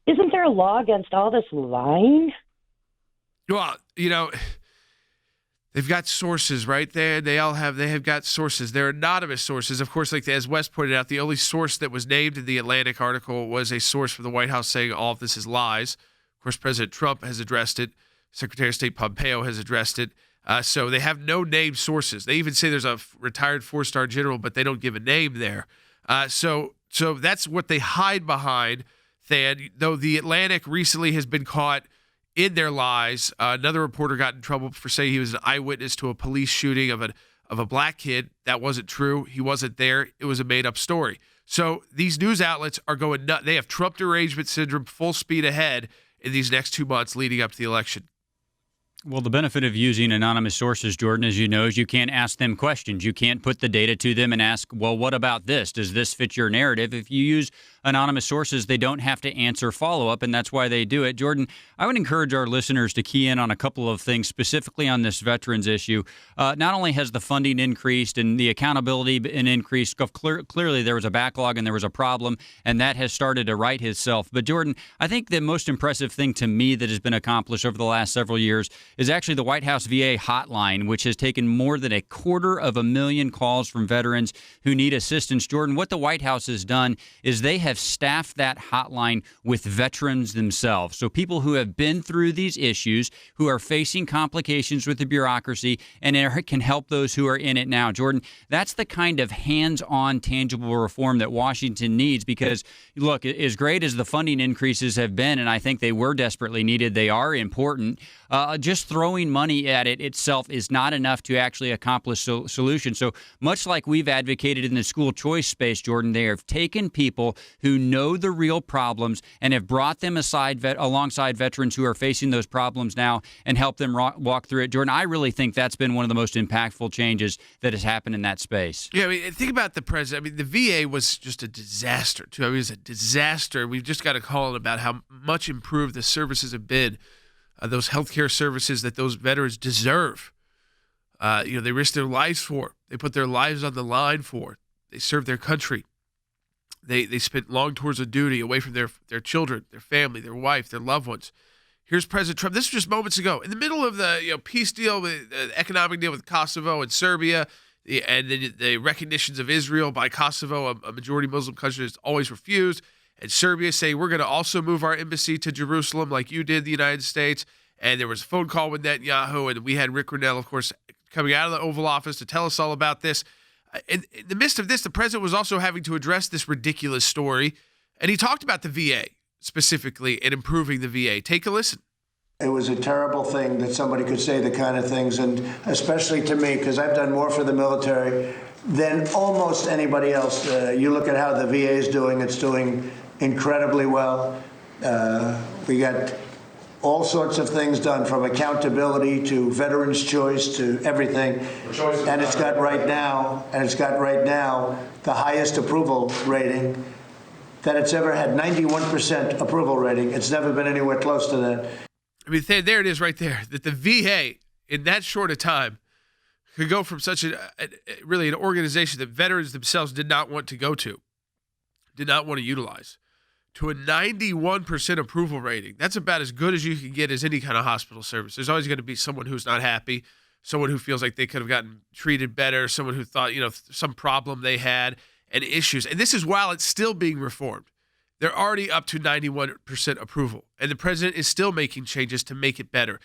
Isn't there a law against all this lying? Well, they've got sources right there. They have got sources. They're anonymous sources. Of course, like as Wes pointed out, the only source that was named in the Atlantic article was a source from the White House saying all of this is lies. Of course, President Trump has addressed it. Secretary of State Pompeo has addressed it. So they have no named sources. They even say there's a retired four-star general, but they don't give a name there. So that's what they hide behind, Than. Though the Atlantic recently has been caught in their lies. Another reporter got in trouble for saying he was an eyewitness to a police shooting of a black kid. That wasn't true. He wasn't there. It was a made-up story. So these news outlets are going nuts. They have Trump derangement syndrome full speed ahead in these next 2 months leading up to the election. Well, the benefit of using anonymous sources, Jordan, as you know, is you can't ask them questions. You can't put the data to them and ask, well, what about this? Does this fit your narrative? If you use anonymous sources, they don't have to answer follow-up, and that's why they do it. Jordan, I would encourage our listeners to key in on a couple of things, specifically on this veterans issue. Not only has the funding increased and the accountability been increased, clearly there was a backlog and there was a problem, and that has started to right itself. But, Jordan, I think the most impressive thing to me that has been accomplished over the last several years is actually the White House VA hotline, which has taken more than 250,000 calls from veterans who need assistance. Jordan, what the White House has done is they have staffed that hotline with veterans themselves. So people who have been through these issues, who are facing complications with the bureaucracy, and can help those who are in it now. Jordan, that's the kind of hands-on, tangible reform that Washington needs because, look, as great as the funding increases have been, and I think they were desperately needed, they are important, just throwing money at it itself is not enough to actually accomplish solutions. So much like we've advocated in the school choice space, Jordan, they have taken people who know the real problems and have brought them alongside veterans who are facing those problems now and help them walk through it. Jordan, I really think that's been one of the most impactful changes that has happened in that space. Yeah, I mean, think about the president. I mean, the VA was just a disaster, too. I mean, it was a disaster. We've just got to call it about how much improved the services have been. Those healthcare services that those veterans deserve. They risk their lives for. They put their lives on the line for. They serve their country. They spent long tours of duty away from their children, their family, their wife, their loved ones. Here's President Trump. This was just moments ago. In the middle of the peace deal, with economic deal with Kosovo and Serbia, and the recognitions of Israel by Kosovo, a majority Muslim country that's always refused, and Serbia saying, we're going to also move our embassy to Jerusalem like you did in the United States. And there was a phone call with Netanyahu, and we had Rick Grenell, of course, coming out of the Oval Office to tell us all about this. In the midst of this, the president was also having to address this ridiculous story, and he talked about the VA specifically and improving the VA. Take a listen. It was a terrible thing that somebody could say the kind of things, and especially to me, because I've done more for the military than almost anybody else. You look at how the VA is doing, it's doing incredibly well. We got all sorts of things done, from accountability to veterans' choice to everything. And it's got right now the highest approval rating that it's ever had, 91% approval rating. It's never been anywhere close to that. I mean, there it is right there, that the VA, in that short a time, could go from such really an organization that veterans themselves did not want to go to, did not want to utilize, to a 91% approval rating. That's about as good as you can get as any kind of hospital service. There's always going to be someone who's not happy, someone who feels like they could have gotten treated better, someone who thought, some problem they had and issues. And this is while it's still being reformed. They're already up to 91% approval, and the president is still making changes to make it better.